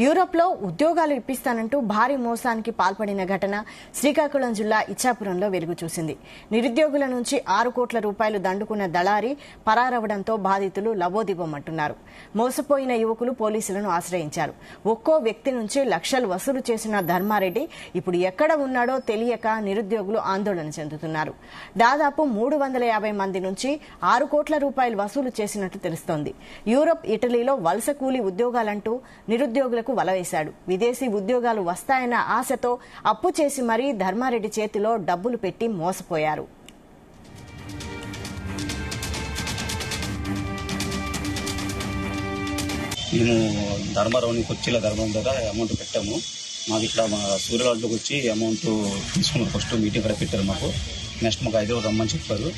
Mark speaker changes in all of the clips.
Speaker 1: యూరోప్లో ఉద్యోగాలు ఇప్పిస్తానంటూ భారీ మోసానికి పాల్పడిన ఘటన శ్రీకాకుళం జిల్లా ఇచ్చాపురంలో వెలుగు చూసింది. నిరుద్యోగుల నుంచి 6 కోట్ల రూపాయలు దండుకున్న దళారి పరారవడంతో బాధితులు లబోదిబోమంటున్నారు. మోసపోయిన యువకులు పోలీసులను ఆశ్రయించారు. ఒక్కో వ్యక్తి నుంచి లక్షలు వసూలు చేసిన ధర్మారెడ్డి ఇప్పుడు ఎక్కడ ఉన్నాడో తెలియక నిరుద్యోగులు ఆందోళన చెందుతున్నారు. దాదాపు 350 మంది నుంచి 6 కోట్ల రూపాయలు వసూలు చేసినట్లు తెలుస్తోంది. యూరోప్, ఇటలీలో వలస కూలీ ఉద్యోగాలంటూ నిరుద్యోగులకు వలవేశాడు. విదేశీ ఉద్యోగాలు వస్తాయన్న ఆశతో అప్పు చేసి మరీ ధర్మారెడ్డి చేతిలో డబ్బులు పెట్టి మోసపోయారు.
Speaker 2: మేము ధర్మారావుని కొచ్చిల ధర్మం దగ్గర అమౌంట్ పెట్టాము. మాకు ఇట్లా మా సూర్యవాడలోకి వచ్చి అమౌంట్ తీసుకున్నారు. ఫస్ట్ మీటింగ్ కూడా పెట్టారు మాకు. నెక్స్ట్ మాకు 5 రోజులు రమ్మని చెప్పారు.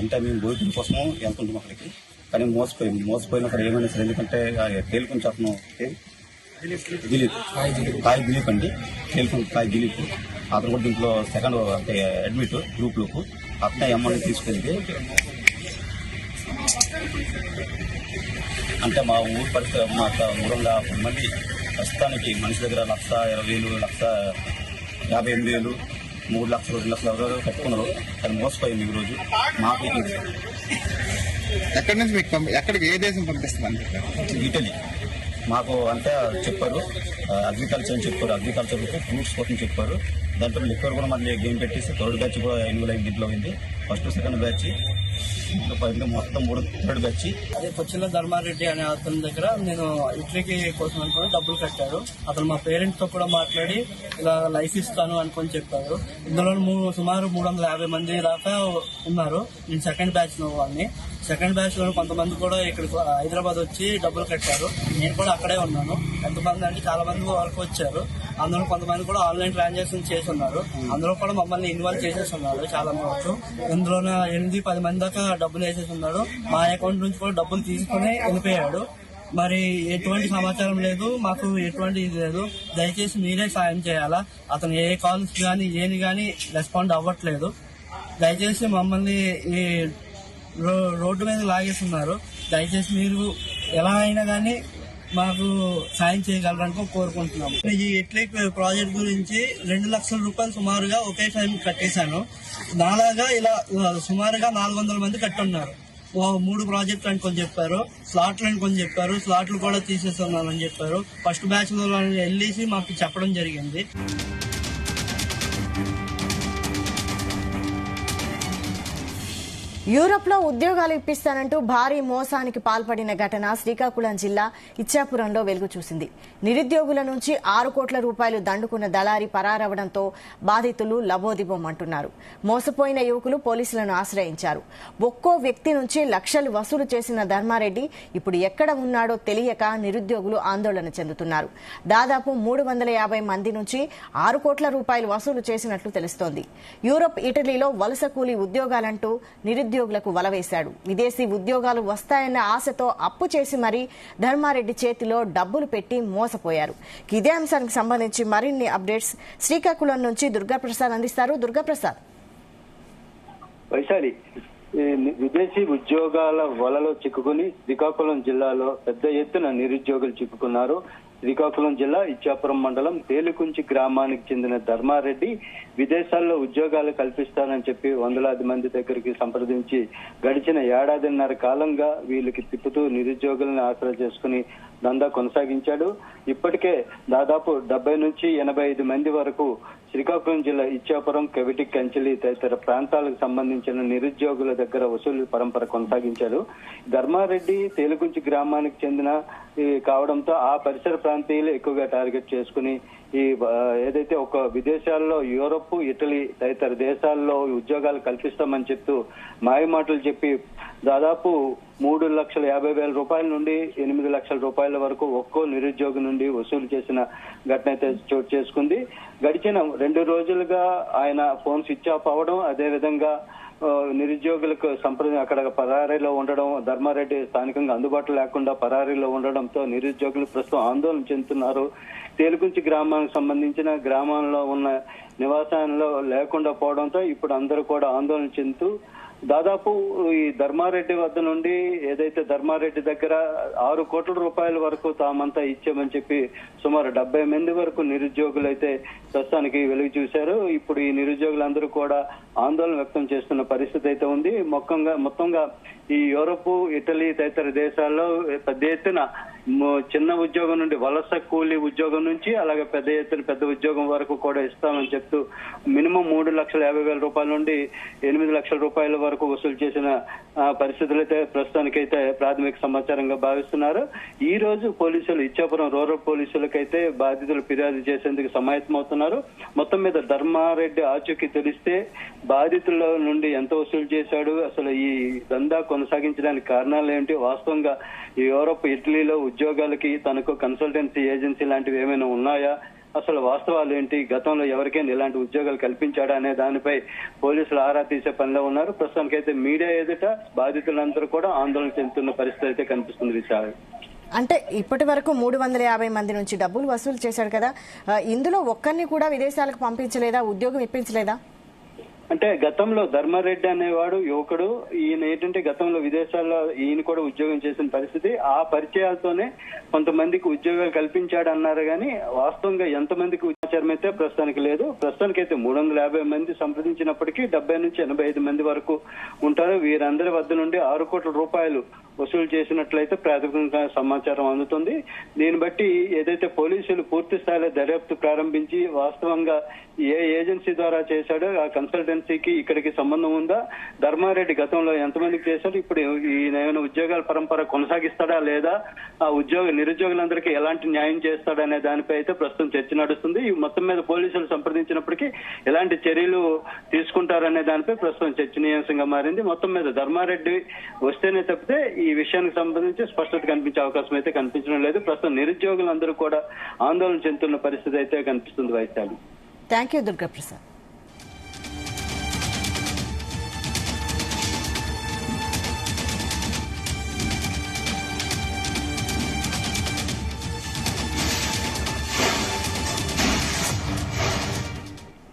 Speaker 2: ఎంత మేము భూమి కోసము వెళ్తుంటాం అక్కడికి. కానీ మోసపోయిన అక్కడ ఏమైనా సరే, ఎందుకంటే తేలుకొని చెప్పను దిలీప్ అండి, తేలుకొని దిలీప్ అతను కూడా దీంట్లో సెకండ్ అంటే అడ్మిట్ గ్రూప్లోకి అతనే అమౌంట్ తీసుకుంది. అంటే మా ఊరు పరిస్థితి మా 350 మంది ప్రస్తుతానికి మనిషి దగ్గర 1,20,000, 1,58,000, 3 లక్షలు 2 లక్షల ఎవరో కట్టుకున్నారు. కానీ మోసపోయింది ఈరోజు. మాకు
Speaker 3: ఎక్కడి నుంచి మీకు ఎక్కడికి ఏ దేశం పంపిస్తుంది?
Speaker 2: ఇటలీ మాకు అంతా చెప్పారు. అగ్రికల్చర్ అని చెప్పారు. అగ్రికల్చర్ ఫ్రూట్స్ కోసం చెప్పారు. దాంట్లో లిక్కర్ కూడా మళ్ళీ గేమ్ పెట్టేసి 3rd బ్యాచ్ కూడా ఎన్నికల దీంట్లో అయింది. ఫస్ట్, సెకండ్ బ్యాచ్ మొత్తం 3rd బ్యాచ్.
Speaker 4: అదే కొచ్చిల ధర్మారెడ్డి అనే అతని దగ్గర నేను ఇటలీకి కోసం అనుకుని డబ్బులు కట్టారు. అతను మా పేరెంట్స్ తో కూడా మాట్లాడి ఇలా లైఫ్ ఇస్తాను అనుకొని చెప్పారు. ఇందులో సుమారు 350 మంది దాకా ఉన్నారు. నేను సెకండ్ బ్యాచ్ వాళ్ళని. సెకండ్ బ్యాచ్ లో కొంతమంది కూడా ఇక్కడ హైదరాబాద్ వచ్చి డబ్బులు కట్టారు. నేను కూడా అక్కడే ఉన్నాను. ఎంతమంది అంటే చాలా మంది వరకు వచ్చారు. అందులో కొంతమంది కూడా ఆన్లైన్ ట్రాన్సాక్షన్ చేసి ఉన్నారు. అందులో కూడా మమ్మల్ని ఇన్వాల్వ్ చేసేస్తున్నారు చాలా వరకు. ఇందులో 8-10 మంది దాకా డబ్బులు వేసేస్తున్నాడు. మా అకౌంట్ నుంచి కూడా డబ్బులు తీసుకుని వెళ్ళిపోయాడు. మరి ఎటువంటి సమాచారం లేదు, మాకు ఎటువంటి ఇది లేదు. దయచేసి మీరే సాయం చేయాలా. అతను ఏ కాల్స్ కానీ ఏని కానీ రెస్పాండ్ అవ్వట్లేదు. దయచేసి మమ్మల్ని ఈ రోడ్డు మీద లాగేస్తున్నారు. దయచేసి మీరు ఎలా అయినా కానీ మాకు సాయం చేయగలరని కోరుకుంటున్నాము. ఈ ఇట్లీ ప్రాజెక్ట్ గురించి 2 లక్షల రూపాయలు సుమారుగా ఒకే టైం కట్టేశాను. నాలాగా ఇలా సుమారుగా 400 మంది కట్టున్నారు. 3 ప్రాజెక్టులు అనుకొని చెప్పారు. స్లాట్లు అనుకొని చెప్పారు. స్లాట్లు కూడా తీసేస్తున్నారని చెప్పారు. ఫస్ట్ బ్యాచ్ లో వెళ్ళేసి మాకు చెప్పడం జరిగింది.
Speaker 1: యూరోప్లో ఉద్యోగాలు ఇప్పిస్తానంటూ భారీ మోసానికి పాల్పడిన ఘటన శ్రీకాకుళం జిల్లా ఇచ్చాపురంలో వెలుగు చూసింది. నిరుద్యోగుల నుంచి 6 కోట్ల రూపాయలు దండుకున్న దళారి పరారవడంతో బాధితులు లబోదిబోమంటున్నారు. మోసపోయిన యువకులు పోలీసులను ఆశ్రయించారు. ఒక్కో వ్యక్తి నుంచి లక్షలు వసూలు చేసిన ధర్మారెడ్డి ఇప్పుడు ఎక్కడ ఉన్నాడో తెలియక నిరుద్యోగులు ఆందోళన చెందుతున్నారు. దాదాపు 350 మంది నుంచి 6 కోట్ల రూపాయలు వసూలు చేసినట్లు తెలుస్తోంది. యూరోప్, ఇటలీలో వలస కూలీ ఉద్యోగాలంటూ నిరుద్యోగులకు వలవేశాడు. విదేశీ ఉద్యోగాలు వస్తాయన్న ఆశతో అప్పు చేసి మరీ ధర్మారెడ్డి చేతిలో డబ్బులు పెట్టి మోసపోయారు. ఇదే అంశానికి సంబంధించి మరిన్ని అప్డేట్స్ శ్రీకాకుళం నుంచి దుర్గాప్రసాద్ అందిస్తారు. దుర్గాప్రసాద్.
Speaker 5: వైశాలి, విదేశీ ఉద్యోగాల వలలో చిక్కుకుని శ్రీకాకుళం జిల్లాలో పెద్ద ఎత్తున నిరుద్యోగులు చిక్కుకున్నారు. శ్రీకాకుళం జిల్లా ఇచ్చాపురం మండలం తేలుకుంచి గ్రామానికి చెందిన ధర్మారెడ్డి విదేశాల్లో ఉద్యోగాలు కల్పిస్తానని చెప్పి వందలాది మంది దగ్గరికి సంప్రదించి గడిచిన 1.5 కాలంగా వీళ్ళకి తిప్పుతూ నిరుద్యోగులను ఆసరా చేసుకుని దందా కొనసాగించాడు. ఇప్పటికే దాదాపు 70 నుంచి 85 మంది వరకు శ్రీకాకుళం జిల్లా ఇచ్చాపురం, కెవిటి, కంచెలి తదితర ప్రాంతాలకు సంబంధించిన నిరుద్యోగుల దగ్గర వసూలు పరంపర కొనసాగించాడు. ధర్మారెడ్డి తేలుకుంచి గ్రామానికి చెందిన కావడంతో ఆ పరిసర ప్రాంతీయులు ఎక్కువగా టార్గెట్ చేసుకుని ఏదైతే ఒక విదేశాల్లో యూరోప్, ఇటలీ తదితర దేశాల్లో ఉద్యోగాలు కల్పిస్తామని చెప్తూ మాయమాటలు చెప్పి దాదాపు 3,50,000 రూపాయల నుండి 8 లక్షల రూపాయల వరకు ఒక్కో నిరుద్యోగి నుండి వసూలు చేసిన ఘటన అయితే చోటు చేసుకుంది. గడిచిన 2 రోజులుగా ఆయన ఫోన్ స్విచ్ ఆఫ్ అవ్వడం, అదేవిధంగా నిరుద్యోగులకు అక్కడ పరారీలో ఉండడం, ధర్మారెడ్డి స్థానికంగా అందుబాటులో లేకుండా పరారీలో ఉండడంతో నిరుద్యోగులు ప్రస్తుతం ఆందోళన చెందుతున్నారు. తేలుకుంచి గ్రామానికి సంబంధించిన గ్రామంలో ఉన్న నివాసాల్లో లేకుండా పోవడంతో ఇప్పుడు అందరూ కూడా ఆందోళన చెందుతూ దాదాపు ఈ ధర్మారెడ్డి వద్ద నుండి ఏదైతే ధర్మారెడ్డి దగ్గర 6 కోట్ల రూపాయల వరకు తామంతా ఇచ్చామని చెప్పి సుమారు 70 మంది వరకు నిరుద్యోగులు అయితే ప్రస్తుతానికి వెలుగు చూశారు. ఇప్పుడు ఈ నిరుద్యోగులందరూ కూడా ఆందోళన వ్యక్తం చేస్తున్న పరిస్థితి అయితే ఉంది. మొత్తంగా ఈ యూరోప్, ఇటలీ తదితర దేశాల్లో పెద్ద ఎత్తున చిన్న ఉద్యోగం నుండి వలస కూలీ ఉద్యోగం నుంచి అలాగే పెద్ద ఎత్తున పెద్ద ఉద్యోగం వరకు కూడా ఇస్తామని చెప్తూ మినిమం 3,50,000 రూపాయల నుండి 8 లక్షల రూపాయల వరకు వసూలు చేసిన పరిస్థితులు అయితే ప్రస్తుతానికైతే ప్రాథమిక సమాచారంగా భావిస్తున్నారు. ఈ రోజు పోలీసులు ఇచ్చాపురం రూరల్ పోలీసులకైతే బాధితులు ఫిర్యాదు చేసేందుకు సమాయత్తమవుతున్నారు. మొత్తం మీద ధర్మారెడ్డి ఆచూకీ తెలిస్తే బాధితుల నుండి ఎంత వసూలు చేశాడు, అసలు ఈ దందా కొనసాగించడానికి కారణాలు ఏంటి, వాస్తవంగా ఈ యూరోప్, ఇటలీలో ఉద్యోగాలకి తనకు కన్సల్టెన్సీ ఏజెన్సీ లాంటివి ఏమైనా ఉన్నాయా, అసలు వాస్తవాలు ఏంటి, గతంలో ఎవరికైనా ఇలాంటి ఉద్యోగాలు కల్పించాడా అనే దానిపై పోలీసులు ఆరా తీసే పనిలో ఉన్నారు. ప్రస్తుతానికైతే మీడియా ఎదుట బాధితులందరూ కూడా ఆందోళన చెందుతున్న పరిస్థితి అయితే కనిపిస్తుంది. విశాల్,
Speaker 1: అంటే ఇప్పటి వరకు 350 మంది నుంచి డబ్బులు వసూలు చేశాడు కదా, ఇందులో ఒక్కరిని కూడా విదేశాలకు పంపించలేదా, ఉద్యోగం ఇప్పించలేదా?
Speaker 5: అంటే గతంలో ధర్మారెడ్డి అనేవాడు యువకుడు, ఈయన ఏంటంటే గతంలో విదేశాల్లో ఈయన కూడా ఉద్యోగం చేసిన పరిస్థితి. ఆ పరిచయాలతోనే కొంతమందికి ఉద్యోగాలు కల్పించాడు అన్నారు కానీ వాస్తవంగా ఎంతమందికి సమాచారం అయితే ప్రస్తుతానికి లేదు. ప్రస్తుతానికైతే 350 మంది సంప్రదించినప్పటికీ 70 నుంచి 85 మంది వరకు ఉంటారు. వీరందరి వద్ద నుండి 6 కోట్ల రూపాయలు వసూలు చేసినట్లయితే ప్రాథమికంగా సమాచారం అందుతుంది. దీన్ని బట్టి ఏదైతే పోలీసులు పూర్తి స్థాయిలో దర్యాప్తు ప్రారంభించి వాస్తవంగా ఏ ఏజెన్సీ ద్వారా చేశాడో ఆ కన్సల్టెన్సీకి ఇక్కడికి సంబంధం ఉందా, ధర్మారెడ్డి గతంలో ఎంతమందికి చేశాడు, ఇప్పుడు ఈయన ఏమైనా ఉద్యోగాల పరంపర కొనసాగిస్తాడా లేదా, ఆ నిరుద్యోగులందరికీ ఎలాంటి న్యాయం చేస్తాడనే దానిపై అయితే ప్రస్తుతం చర్చ నడుస్తుంది. ఈ మొత్తం మీద పోలీసులు సంప్రదించినప్పటికీ ఎలాంటి చర్యలు తీసుకుంటారనే దానిపై ప్రస్తుతం చర్చనీయాంశంగా మారింది. మొత్తం మీద ధర్మారెడ్డి వస్తేనే తప్పితే ఈ విషయానికి సంబంధించి స్పష్టత కనిపించే అవకాశం అయితే కనిపించడం లేదు. ప్రస్తుతం నిరుద్యోగులందరూ కూడా ఆందోళన చెందుతున్న పరిస్థితి అయితే కనిపిస్తుంది. Vaishali,
Speaker 1: thank you Durgaprasad.